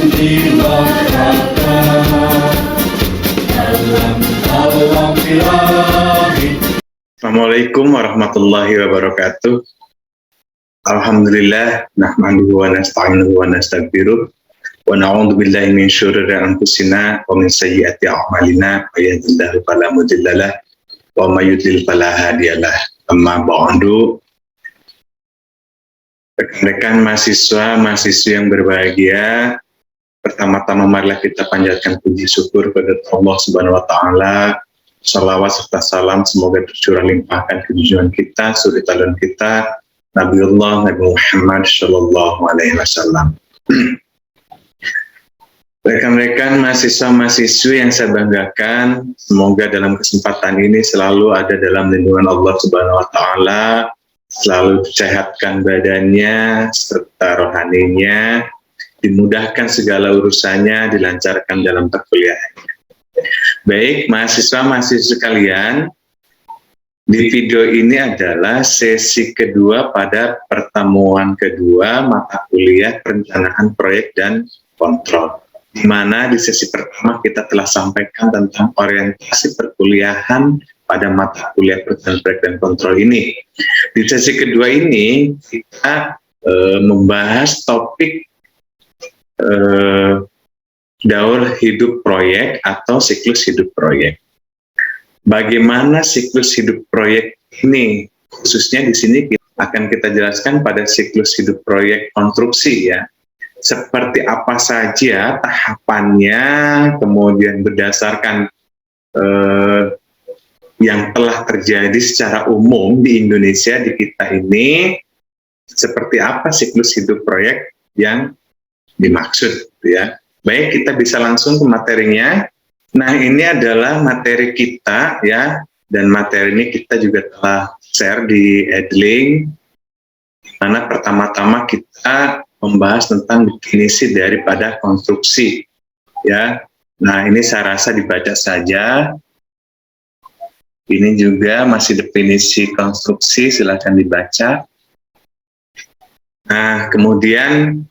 jiwa raga dalam birahi. Assalamualaikum warahmatullahi wabarakatuh. Alhamdulillah, nahmaduhu wa nasta'inuhu wa nastaghfiruh wa na'udzu billahi min syururi anfusina wa min sayyiati a'malina, may yahdihillahu fala mudhillalah wa may yudlil fala hadiyalah. Amma ba'du. Rekan-rekan mahasiswa-mahasiswi yang berbahagia, pertama-tama marilah kita panjatkan puji syukur kepada Allah Subhanahu wa taala. Salawat serta salam semoga tercurah limpahkan ke junjungan kita, suri tauladan kita, Nabiullah Nabi Muhammad sallallahu alaihi wasallam. Rekan-rekan mahasiswa-mahasiswi yang saya banggakan, semoga dalam kesempatan ini selalu ada dalam lindungan Allah Subhanahu wa taala, selalu disehatkan badannya serta rohaninya, dimudahkan segala urusannya, dilancarkan dalam perkuliahannya. Baik, mahasiswa-mahasiswa sekalian, di video ini adalah sesi kedua pada pertemuan kedua mata kuliah perencanaan proyek dan kontrol. Di mana di sesi pertama kita telah sampaikan tentang orientasi perkuliahan pada mata kuliah perencanaan proyek dan kontrol ini. Di sesi kedua ini kita membahas topik daur hidup proyek atau siklus hidup proyek. Bagaimana siklus hidup proyek ini? Khususnya di sini akan kita jelaskan pada siklus hidup proyek konstruksi ya. Seperti apa saja tahapannya, kemudian berdasarkan yang telah terjadi secara umum di Indonesia, di kita ini, seperti apa siklus hidup proyek yang dimaksud ya. Baik, kita bisa langsung ke materinya. Nah, ini adalah materi kita ya, dan materi ini kita juga telah share di Edlink, di mana pertama-tama kita membahas tentang definisi daripada konstruksi ya. Nah, ini saya rasa dibaca saja. Ini juga masih definisi konstruksi, silakan dibaca. Nah, kemudian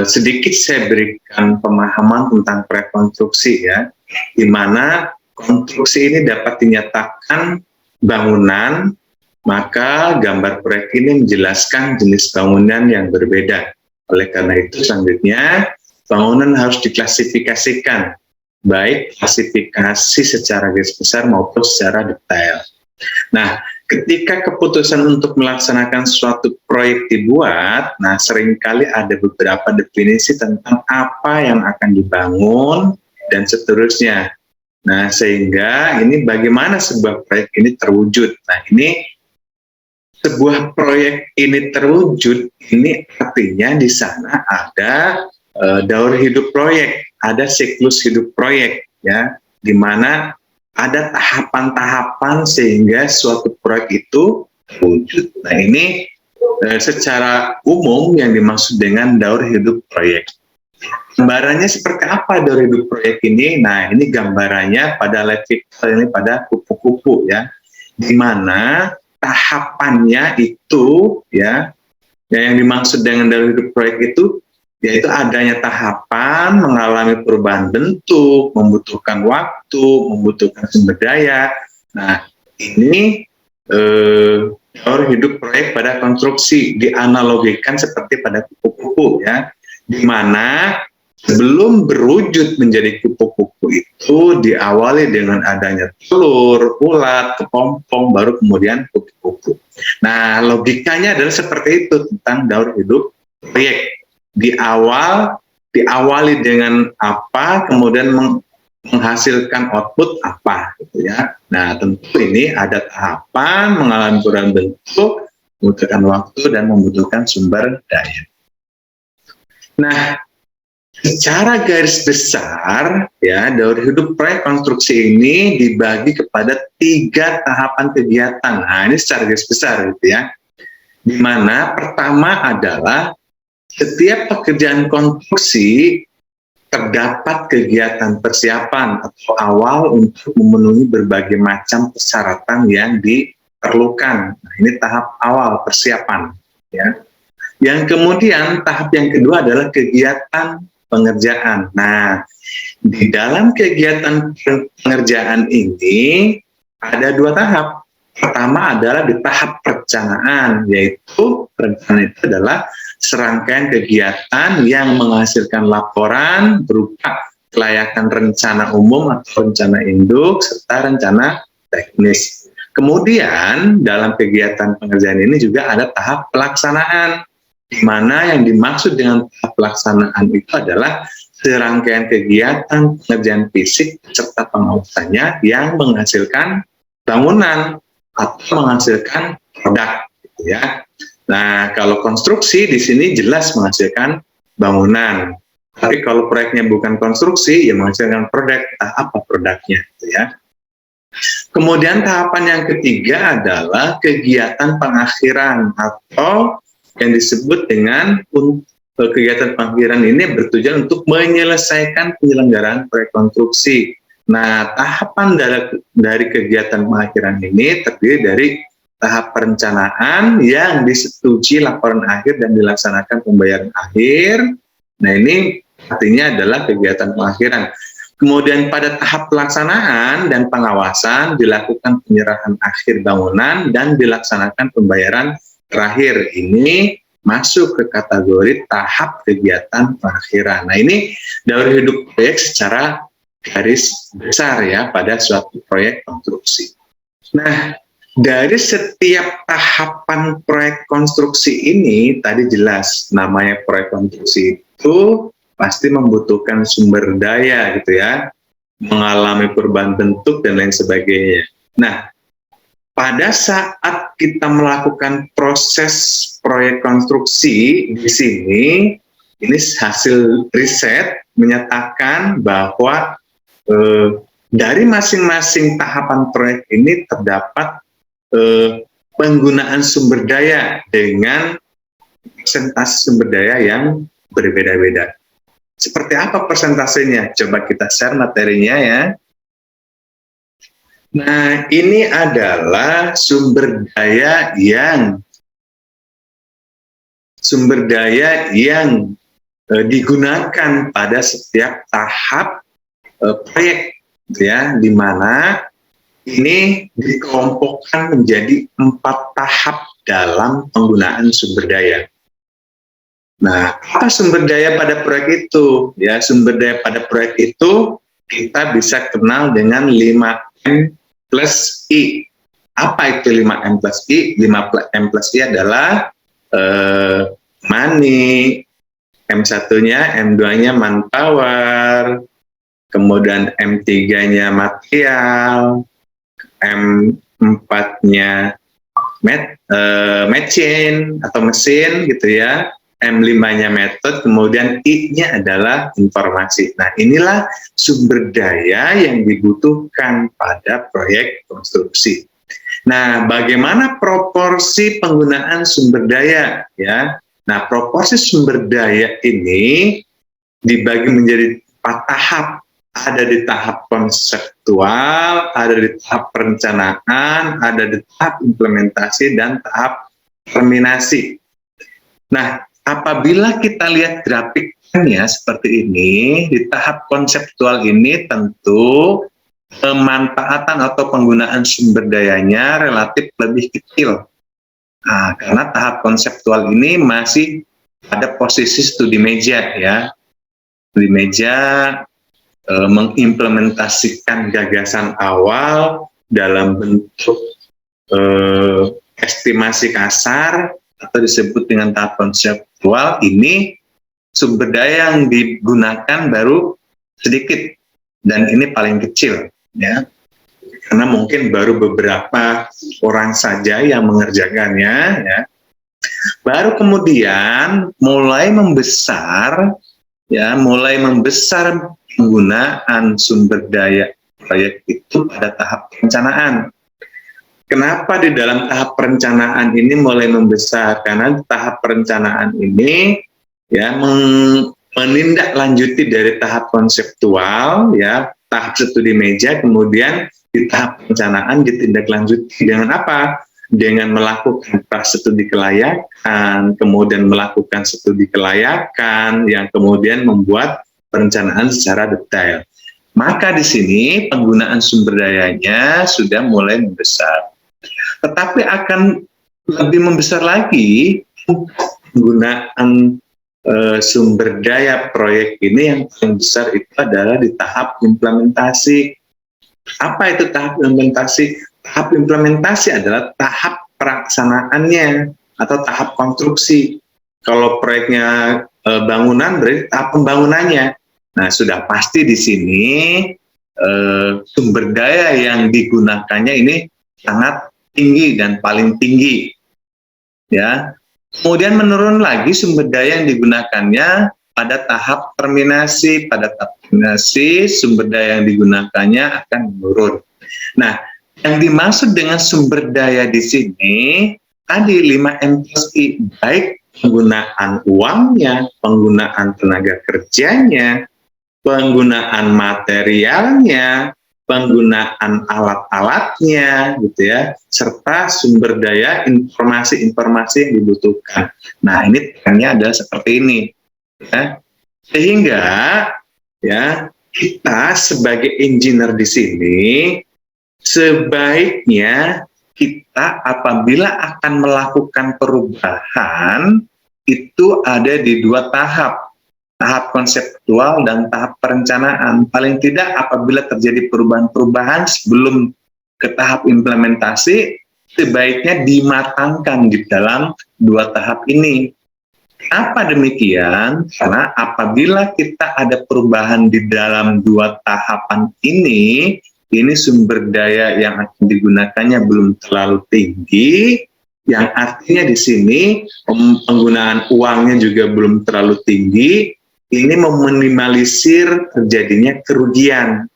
sedikit saya berikan pemahaman tentang prekonstruksi ya, di mana konstruksi ini dapat dinyatakan bangunan, maka gambar proyek ini menjelaskan jenis bangunan yang berbeda. Oleh karena itu, selanjutnya bangunan harus diklasifikasikan, baik klasifikasi secara garis besar maupun secara detail. Nah, ketika keputusan untuk melaksanakan suatu proyek dibuat, nah seringkali ada beberapa definisi tentang apa yang akan dibangun dan seterusnya. Nah, sehingga ini bagaimana sebuah proyek ini terwujud. Nah, ini sebuah proyek ini terwujud, ini artinya di sana ada daur hidup proyek, ada siklus hidup proyek, ya, di mana ada tahapan-tahapan sehingga suatu proyek itu terwujud. Nah, ini secara umum yang dimaksud dengan daur hidup proyek. Gambarannya seperti apa daur hidup proyek ini? Nah, ini gambarannya pada level ini pada kupu-kupu ya, di mana tahapannya itu ya, yang dimaksud dengan daur hidup proyek itu yaitu adanya tahapan mengalami perubahan bentuk, membutuhkan waktu, membutuhkan sumber daya. Nah, ini daur hidup proyek pada konstruksi dianalogikan seperti pada kupu-kupu ya, di mana sebelum berwujud menjadi kupu-kupu itu diawali dengan adanya telur, ulat, kepompong, baru kemudian kupu-kupu. Nah, logikanya adalah seperti itu tentang daur hidup proyek. Diawali dengan apa, kemudian menghasilkan output apa, gitu ya. Nah, tentu ini ada tahapan mengalami perubahan bentuk, membutuhkan waktu dan membutuhkan sumber daya. Nah, secara garis besar ya, daur hidup proyek konstruksi ini dibagi kepada 3 tahapan kegiatan. Nah, ini secara garis besar gitu ya. Di mana pertama adalah setiap pekerjaan konstruksi terdapat kegiatan persiapan atau awal untuk memenuhi berbagai macam persyaratan yang diperlukan. Nah, ini tahap awal persiapan ya. Yang kemudian tahap yang kedua adalah kegiatan pengerjaan. Nah, di dalam kegiatan pengerjaan ini ada 2 tahap. Pertama adalah di tahap perencanaan, yaitu perencanaan itu adalah serangkaian kegiatan yang menghasilkan laporan berupa kelayakan rencana umum atau rencana induk serta rencana teknis. Kemudian dalam kegiatan pengerjaan ini juga ada tahap pelaksanaan, di mana yang dimaksud dengan tahap pelaksanaan itu adalah serangkaian kegiatan pengerjaan fisik serta pengawasannya yang menghasilkan bangunan atau menghasilkan produk, gitu ya. Nah, kalau konstruksi di sini jelas menghasilkan bangunan. Tapi kalau proyeknya bukan konstruksi, ya menghasilkan produk. Apa produknya, gitu ya. Kemudian tahapan yang ketiga adalah kegiatan pengakhiran atau yang disebut dengan kegiatan pengakhiran ini bertujuan untuk menyelesaikan penyelenggaraan proyek konstruksi. Nah, tahapan dari kegiatan pengakhiran ini terdiri dari tahap perencanaan yang disetujui laporan akhir dan dilaksanakan pembayaran akhir. Nah, ini artinya adalah kegiatan pengakhiran. Kemudian pada tahap pelaksanaan dan pengawasan dilakukan penyerahan akhir bangunan dan dilaksanakan pembayaran terakhir. Ini masuk ke kategori tahap kegiatan pengakhiran. Nah, ini daur hidup proyek secara garis besar ya pada suatu proyek konstruksi. Nah, dari setiap tahapan proyek konstruksi ini tadi jelas namanya proyek konstruksi itu pasti membutuhkan sumber daya gitu ya, mengalami perubahan bentuk dan lain sebagainya. Nah, pada saat kita melakukan proses proyek konstruksi di sini, ini hasil riset menyatakan bahwa dari masing-masing tahapan proyek ini terdapat penggunaan sumber daya dengan persentase sumber daya yang berbeda-beda. Seperti apa persentasenya? Coba kita share materinya ya. Nah, ini adalah sumber daya yang digunakan pada setiap tahap proyek, ya, di mana ini dikelompokkan menjadi 4 tahap dalam penggunaan sumber daya. Nah, apa sumber daya pada proyek itu? Ya, sumber daya pada proyek itu kita bisa kenal dengan 5M plus I. Apa itu 5M plus I? 5M plus I adalah money, M1-nya, M2-nya manpower, kemudian M3-nya material, M4-nya machine atau mesin gitu ya, M5-nya metode, kemudian I-nya adalah informasi. Nah, inilah sumber daya yang dibutuhkan pada proyek konstruksi. Nah, bagaimana proporsi penggunaan sumber daya ya? Nah, proporsi sumber daya ini dibagi menjadi 4 tahap. Ada di tahap konseptual, ada di tahap perencanaan, ada di tahap implementasi, dan tahap terminasi. Nah, apabila kita lihat grafiknya seperti ini, di tahap konseptual ini tentu pemanfaatan atau penggunaan sumber dayanya relatif lebih kecil. Nah, karena tahap konseptual ini masih pada posisi studi meja ya. Studi meja mengimplementasikan gagasan awal dalam bentuk estimasi kasar atau disebut dengan tahap konseptual. Ini sumber daya yang digunakan baru sedikit dan ini paling kecil ya, karena mungkin baru beberapa orang saja yang mengerjakannya ya. Baru kemudian mulai membesar ya, penggunaan sumber daya proyek itu pada tahap perencanaan. Kenapa di dalam tahap perencanaan ini mulai membesar? Karena tahap perencanaan ini ya menindaklanjuti dari tahap konseptual ya, tahap studi meja, kemudian di tahap perencanaan ditindaklanjuti dengan apa? dengan melakukan studi kelayakan, kemudian melakukan studi kelayakan yang kemudian membuat perencanaan secara detail. Maka di sini penggunaan sumber dayanya sudah mulai membesar. Tetapi akan lebih membesar lagi penggunaan sumber daya proyek ini yang paling besar itu adalah di tahap implementasi. Apa itu tahap implementasi? Tahap implementasi adalah tahap pelaksanaannya atau tahap konstruksi. Kalau proyeknya bangunan berarti tahap pembangunannya. Nah, sudah pasti di sini sumber daya yang digunakannya ini sangat tinggi dan paling tinggi. Ya. Kemudian menurun lagi sumber daya yang digunakannya pada tahap terminasi. Pada tahap terminasi sumber daya yang digunakannya akan menurun. Nah, yang dimaksud dengan sumber daya di sini tadi 5M+I, baik penggunaan uangnya, penggunaan tenaga kerjanya, penggunaan materialnya, penggunaan alat-alatnya, gitu ya, serta sumber daya informasi-informasi yang dibutuhkan. Nah, ini trennya adalah seperti ini, ya. Sehingga ya kita sebagai engineer di sini sebaiknya kita apabila akan melakukan perubahan itu ada di dua tahap. Tahap konseptual dan tahap perencanaan. Paling tidak apabila terjadi perubahan-perubahan sebelum ke tahap implementasi, sebaiknya dimatangkan di dalam dua tahap ini. Kenapa demikian? Karena apabila kita ada perubahan di dalam dua tahapan ini sumber daya yang akan digunakannya belum terlalu tinggi, yang artinya di sini penggunaan uangnya juga belum terlalu tinggi. Ini meminimalisir terjadinya kerugian.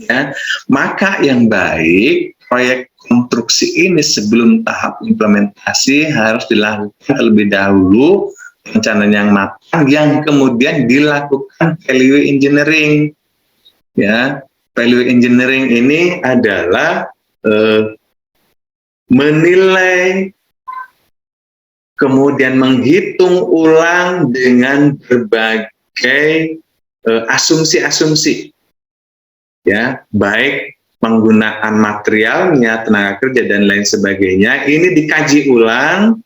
Ya, maka yang baik proyek konstruksi ini sebelum tahap implementasi harus dilakukan terlebih dahulu perencanaan yang matang, yang kemudian dilakukan value engineering. Ya, value engineering ini adalah menilai, kemudian menghitung ulang dengan berbagai asumsi-asumsi, ya, baik penggunaan materialnya, tenaga kerja dan lain sebagainya. Ini dikaji ulang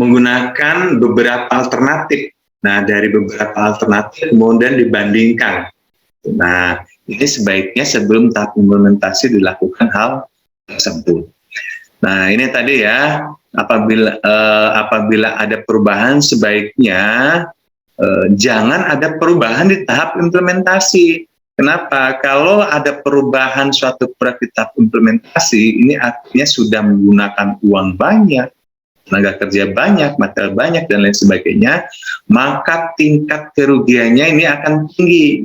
menggunakan beberapa alternatif. Nah, dari beberapa alternatif kemudian dibandingkan. Nah, ini sebaiknya sebelum tahap implementasi dilakukan hal tersebut. Nah, ini tadi ya. Apabila ada perubahan sebaiknya jangan ada perubahan di tahap implementasi. Kenapa? Kalau ada perubahan suatu proyek di tahap implementasi, ini artinya sudah menggunakan uang banyak, tenaga kerja banyak, material banyak, dan lain sebagainya, maka tingkat kerugiannya ini akan tinggi.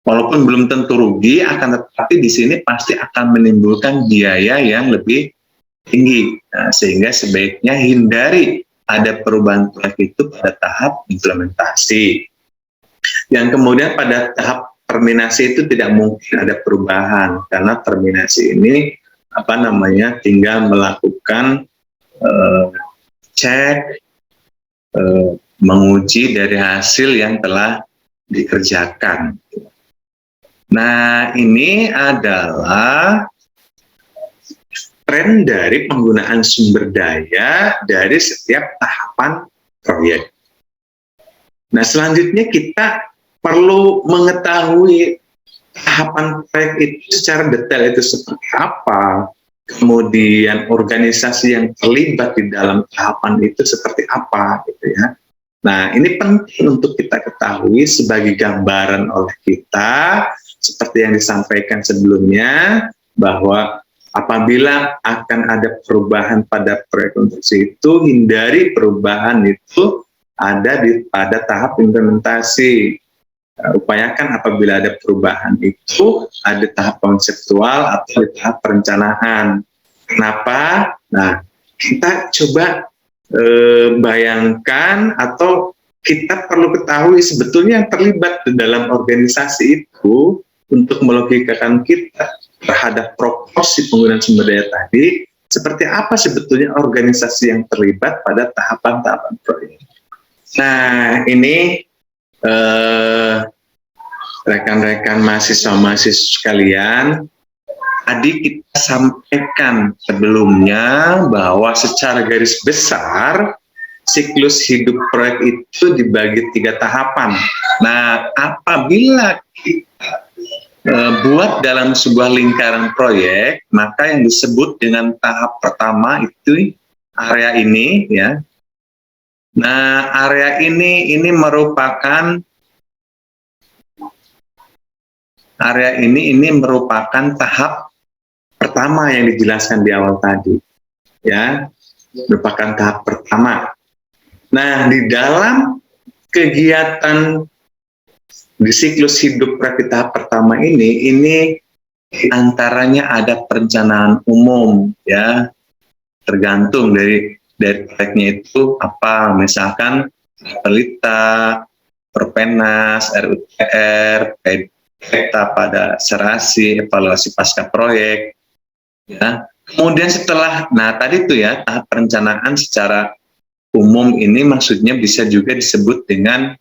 Walaupun belum tentu rugi, akan tetapi di sini pasti akan menimbulkan biaya yang lebih tinggi. Nah, sehingga sebaiknya hindari ada perubahan proyek itu pada tahap implementasi. Yang kemudian pada tahap terminasi itu tidak mungkin ada perubahan, karena terminasi ini tinggal melakukan cek, menguji dari hasil yang telah dikerjakan. Nah, ini adalah tren dari penggunaan sumber daya dari setiap tahapan proyek. Nah, selanjutnya kita perlu mengetahui tahapan proyek itu secara detail itu seperti apa, kemudian organisasi yang terlibat di dalam tahapan itu seperti apa, gitu ya. Nah, ini penting untuk kita ketahui sebagai gambaran oleh kita, seperti yang disampaikan sebelumnya, bahwa apabila akan ada perubahan pada proyek konstruksi itu, hindari perubahan itu ada pada tahap implementasi. Upayakan apabila ada perubahan itu ada tahap konseptual atau di tahap perencanaan. Kenapa? Nah, kita coba bayangkan atau kita perlu ketahui sebetulnya yang terlibat di dalam organisasi itu untuk melogikakan kita terhadap proporsi penggunaan sumber daya tadi, seperti apa sebetulnya organisasi yang terlibat pada tahapan-tahapan proyek. Nah, ini rekan-rekan mahasiswa-mahasiswa sekalian, tadi kita sampaikan sebelumnya bahwa secara garis besar siklus hidup proyek itu dibagi 3 tahapan. Nah, apabila kita buat dalam sebuah lingkaran proyek, maka yang disebut dengan tahap pertama itu area ini, ya. Nah, area ini merupakan tahap pertama yang dijelaskan di awal tadi, ya, merupakan tahap pertama. Nah, di dalam kegiatan di siklus hidup proyek tahap pertama ini antaranya ada perencanaan umum, ya, tergantung dari proyeknya itu apa, misalkan pelita, perpenas, RUTR, peta pada serasi, evaluasi pasca proyek, ya. Kemudian setelah, nah tadi itu ya, tahap perencanaan secara umum ini maksudnya bisa juga disebut dengan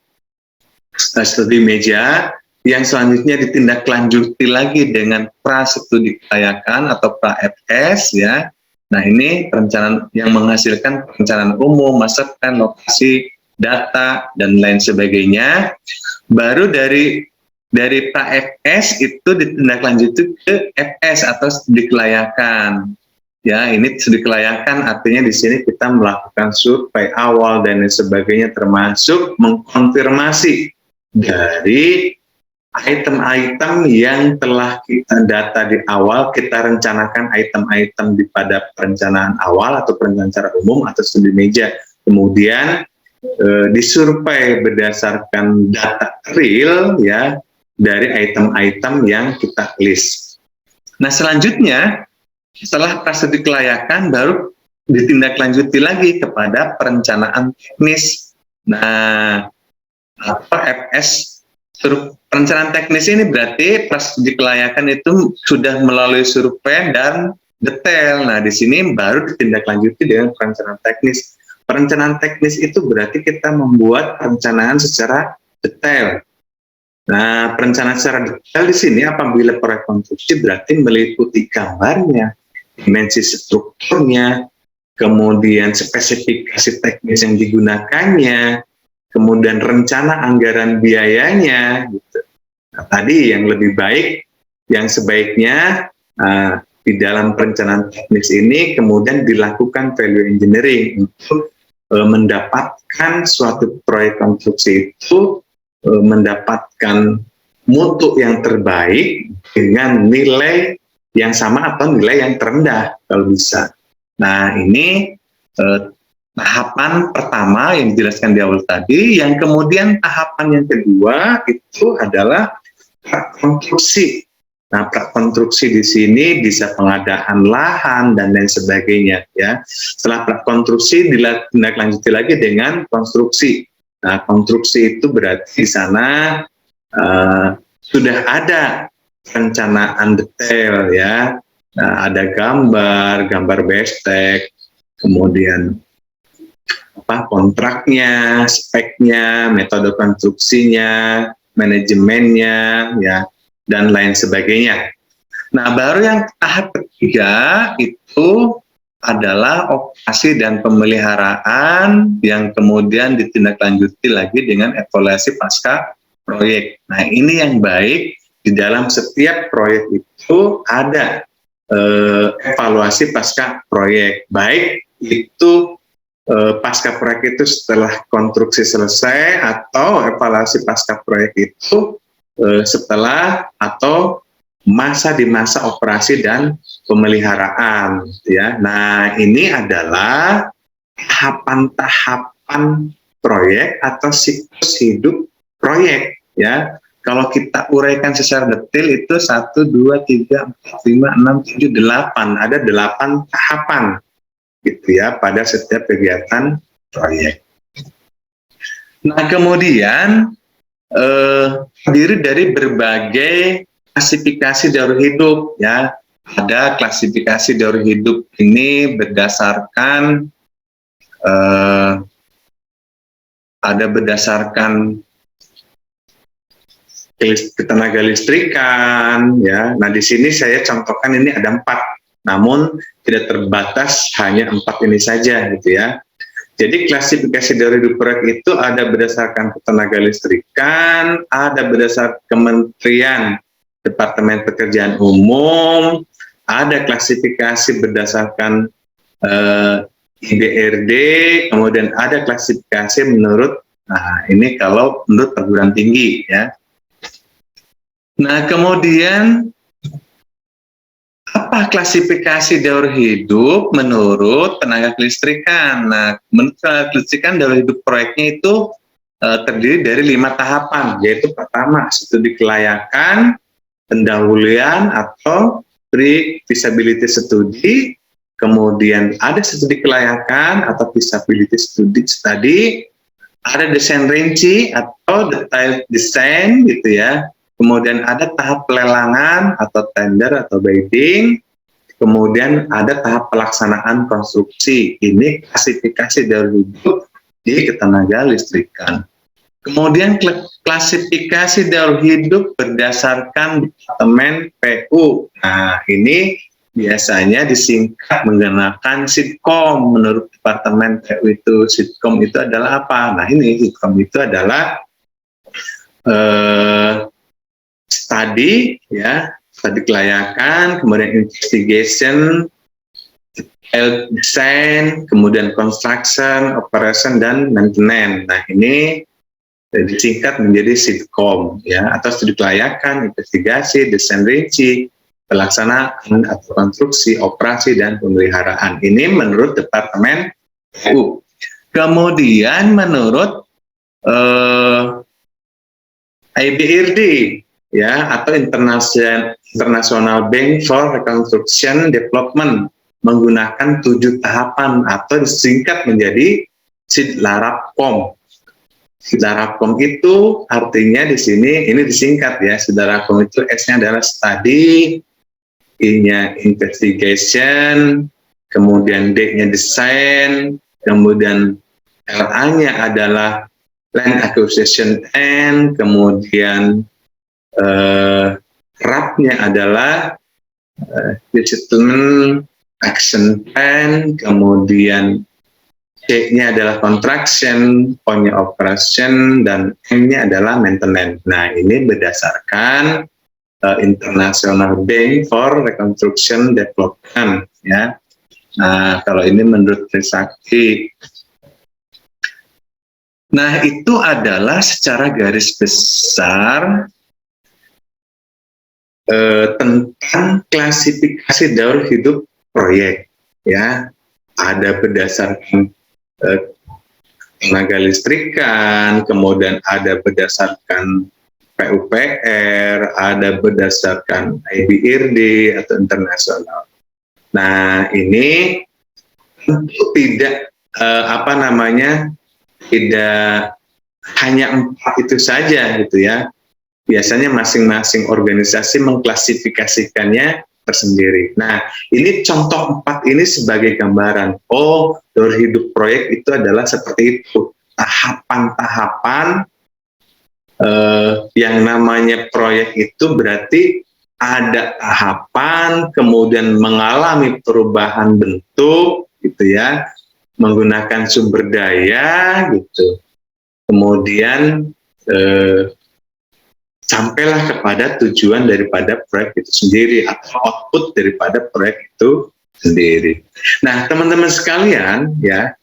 studi meja, yang selanjutnya ditindaklanjuti lagi dengan pra-studi kelayakan atau pra-FS, ya. Nah, ini perencanaan yang menghasilkan perencanaan umum, master plan, lokasi, data, dan lain sebagainya. Baru dari pra-FS itu ditindaklanjuti ke FS atau studi kelayakan. Ya, ini studi kelayakan artinya di sini kita melakukan survei awal dan lain sebagainya, termasuk mengkonfirmasi dari item-item yang telah kita data di awal, kita rencanakan item-item pada perencanaan awal atau perencanaan secara umum atau studi meja. Kemudian disurvei berdasarkan data real, ya, dari item-item yang kita list. Nah, selanjutnya setelah prasasti kelayakan baru ditindaklanjuti lagi kepada perencanaan teknis. Nah, apa FS, perencanaan teknis ini berarti prasasti kelayakan itu sudah melalui survei dan detail. Nah, di sini baru ditindaklanjuti dengan perencanaan teknis. Perencanaan teknis itu berarti kita membuat perencanaan secara detail. Nah, perencanaan secara detail di sini apabila proyek konstruksi berarti meliputi gambarnya, dimensi strukturnya, kemudian spesifikasi teknis yang digunakannya, kemudian rencana anggaran biayanya, gitu. Nah, tadi yang lebih baik, yang sebaiknya di dalam perencanaan teknis ini kemudian dilakukan value engineering untuk mendapatkan suatu proyek konstruksi itu mendapatkan mutu yang terbaik dengan nilai yang sama atau nilai yang terendah kalau bisa. Nah, ini tahapan pertama yang dijelaskan di awal tadi. Yang kemudian tahapan yang kedua itu adalah prakonstruksi. Nah, prakonstruksi di sini bisa pengadaan lahan dan lain sebagainya, ya. Setelah prakonstruksi ditindaklanjuti lagi dengan konstruksi. Nah, konstruksi itu berarti di sana sudah ada perencanaan detail, ya. Nah, ada gambar bestek, kemudian kontraknya, speknya, metode konstruksinya, manajemennya, ya, dan lain sebagainya. Nah, baru yang tahap ketiga itu adalah operasi dan pemeliharaan yang kemudian ditindaklanjuti lagi dengan evaluasi pasca proyek. Nah, ini yang baik, di dalam setiap proyek itu ada evaluasi pasca proyek, baik itu pasca proyek itu setelah konstruksi selesai atau evaluasi pasca proyek itu setelah atau di masa operasi dan pemeliharaan, ya. Nah, ini adalah tahapan-tahapan proyek atau siklus hidup proyek, ya. Kalau kita uraikan secara detail itu 1, 2, 3, 4, 5, 6, 7, 8. Ada 8 tahapan, gitu ya, pada setiap kegiatan proyek. Nah, kemudian terdiri dari berbagai klasifikasi jalur hidup, ya. ada klasifikasi daur hidup ini berdasarkan ketenaga listrikan, ya. Nah, di sini saya contohkan ini ada 4, namun tidak terbatas hanya 4 ini saja, gitu ya. Jadi klasifikasi daur hidup proyek itu ada berdasarkan ketenaga listrikan, ada berdasarkan Kementerian Departemen Pekerjaan Umum, ada klasifikasi berdasarkan IBRD, kemudian ada klasifikasi menurut, nah ini kalau menurut perguruan tinggi, ya. Nah, kemudian apa klasifikasi daur hidup menurut tenaga kelistrikan? Nah, menurut tenaga kelistrikan daur hidup proyeknya itu terdiri dari 5 tahapan, yaitu pertama studi kelayakan, pendahuluan atau pre-feasibility study, kemudian ada studi kelayakan atau feasibility study, ada desain rinci atau detail desain, gitu ya. Kemudian ada tahap pelelangan atau tender atau bidding, kemudian ada tahap pelaksanaan konstruksi. Ini klasifikasi daur hidup di ketenaga listrikan. Kemudian klasifikasi daur hidup berdasarkan Departemen PU. Nah, ini biasanya disingkat menggunakan Sitkom. Menurut Departemen PU itu, Sitkom itu adalah apa? Nah, ini Sitkom itu adalah study, ya, study kelayakan, kemudian investigation, design, kemudian construction, operation, dan maintenance. Nah, ini disingkat menjadi Sitkom, ya, atau studi kelayakan, investigasi, desain rinci, pelaksanaan atau konstruksi, operasi, dan pemeliharaan. Ini menurut Departemen PU. Kemudian menurut IBRD, ya, atau International Bank for Reconstruction Development, menggunakan 7 tahapan atau disingkat menjadi SIDLARAPCOM. SIDLARAPCOM itu artinya di sini ini disingkat, ya. SIDLARAPCOM itu S-nya adalah study, I-nya investigation, kemudian D-nya design, kemudian LA-nya adalah land acquisition and, kemudian RAP-nya adalah Resettlement Action Plan, kemudian C-nya adalah Contraction, O-nya Operation, dan M-nya adalah Maintenance. Nah, ini berdasarkan International Bank for Reconstruction Development, ya. Nah, kalau ini menurut Trisakti. Nah, itu adalah secara garis besar tentang klasifikasi daur hidup proyek, ya. Ada berdasarkan tenaga listrikan, kemudian ada berdasarkan PUPR, ada berdasarkan IBRD atau internasional. Nah, ini tentu tidak tidak hanya 4 itu saja, gitu ya. Biasanya masing-masing organisasi mengklasifikasikannya tersendiri. Nah, ini contoh 4 ini sebagai gambaran. Oh, daur hidup proyek itu adalah seperti itu. Tahapan-tahapan yang namanya proyek itu berarti ada tahapan, kemudian mengalami perubahan bentuk, gitu ya, menggunakan sumber daya, gitu. Kemudian sampailah kepada tujuan daripada proyek itu sendiri atau output daripada proyek itu sendiri. Nah, teman-teman sekalian, ya,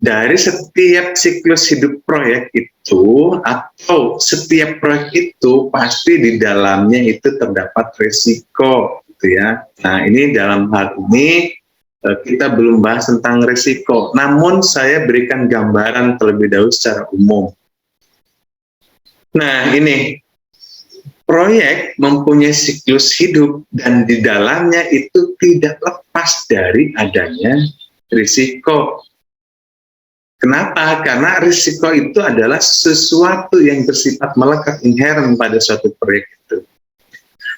dari setiap siklus hidup proyek itu atau setiap proyek itu pasti di dalamnya itu terdapat risiko, gitu ya. Nah, ini dalam hal ini kita belum bahas tentang risiko, namun saya berikan gambaran terlebih dahulu secara umum. Nah, ini proyek mempunyai siklus hidup dan di dalamnya itu tidak lepas dari adanya risiko. Kenapa? Karena risiko itu adalah sesuatu yang bersifat melekat inheren pada suatu proyek itu.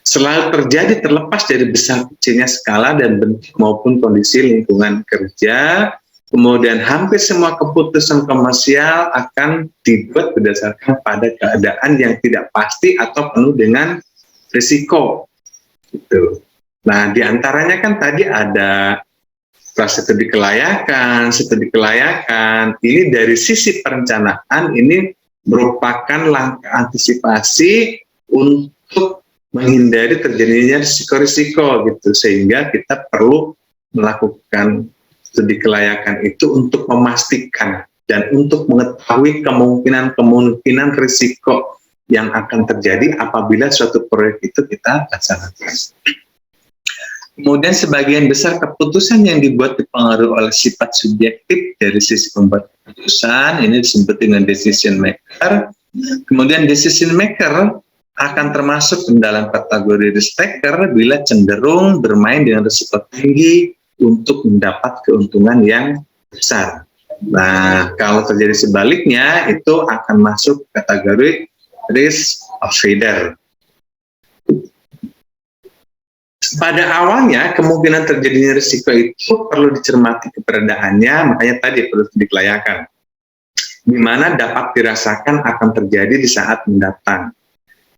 selalu terjadi terlepas dari besar kecilnya skala dan bentuk maupun kondisi lingkungan kerja. Kemudian hampir semua keputusan komersial akan dibuat berdasarkan pada keadaan yang tidak pasti atau penuh dengan risiko. Gitu. Nah, diantaranya kan tadi ada studi kelayakan. Ini dari sisi perencanaan ini merupakan langkah antisipasi untuk menghindari terjadinya risiko-risiko gitu, sehingga kita perlu melakukan studi kelayakan itu untuk memastikan dan untuk mengetahui kemungkinan risiko yang akan terjadi apabila suatu proyek itu kita laksanakan. Kemudian sebagian besar keputusan yang dibuat dipengaruhi oleh sifat subjektif dari sisi pembuat keputusan, ini disebut dengan decision maker. Kemudian decision maker akan termasuk dalam kategori risk taker bila cenderung bermain dengan risiko tinggi untuk mendapat keuntungan yang besar. Nah, kalau terjadi sebaliknya, itu akan masuk kategori risk avoider. Pada awalnya, kemungkinan terjadinya risiko itu perlu dicermati keberadaannya, makanya tadi perlu dikelayakan, di mana dapat dirasakan akan terjadi di saat mendatang.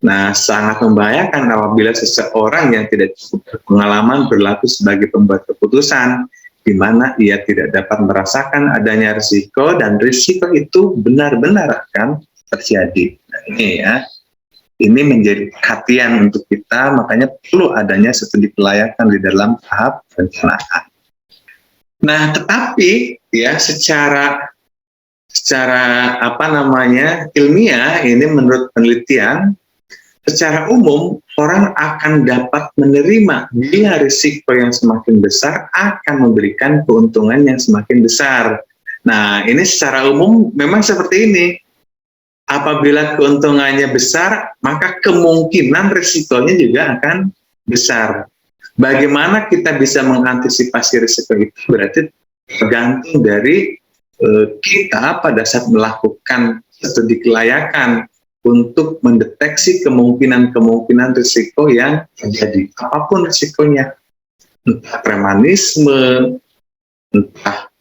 Nah, sangat membahayakan apabila seseorang yang tidak cukup berpengalaman berlaku sebagai pembuat keputusan, di mana ia tidak dapat merasakan adanya risiko dan risiko itu benar-benar akan terjadi. Nah, ini menjadi perhatian untuk kita, makanya perlu adanya studi kelayakan di dalam tahap perencanaan. Nah, tetapi ya secara ilmiah ini menurut penelitian, secara umum, orang akan dapat menerima bila risiko yang semakin besar akan memberikan keuntungan yang semakin besar. Nah, ini secara umum memang seperti ini. Apabila keuntungannya besar, maka kemungkinan risikonya juga akan besar. Bagaimana kita bisa mengantisipasi risiko itu berarti tergantung dari kita pada saat melakukan studi kelayakan untuk mendeteksi kemungkinan risiko yang terjadi, apapun risikonya, entah premanisme, entah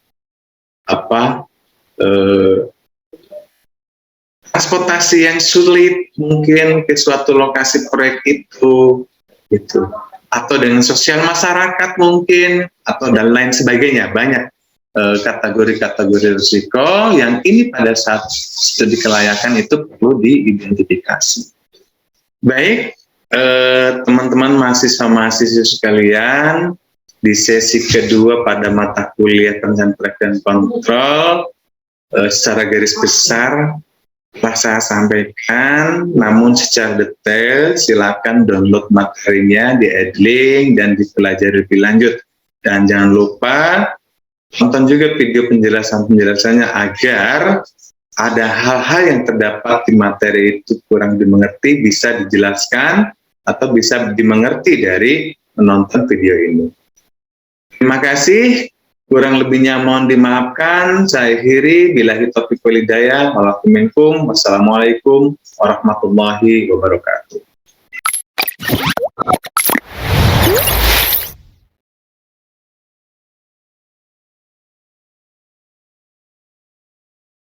transportasi yang sulit mungkin ke suatu lokasi proyek itu, gitu, atau dengan sosial masyarakat mungkin, atau dan lain sebagainya, banyak kategori-kategori risiko yang ini pada saat studi kelayakan itu perlu diidentifikasi. Baik, teman-teman mahasiswa-mahasiswa sekalian, di sesi kedua pada mata kuliah perencanaan proyek dan kontrol, secara garis besar telah saya sampaikan, namun secara detail silakan download materinya di Edlink dan dipelajari lebih lanjut. Dan jangan lupa tonton juga video penjelasannya agar ada hal-hal yang terdapat di materi itu kurang dimengerti bisa dijelaskan atau bisa dimengerti dari menonton video ini. Terima kasih, kurang lebihnya mohon dimaafkan. Saya akhiri, billahi taufiq wal hidayah, wassalamualaikum warahmatullahi wabarakatuh.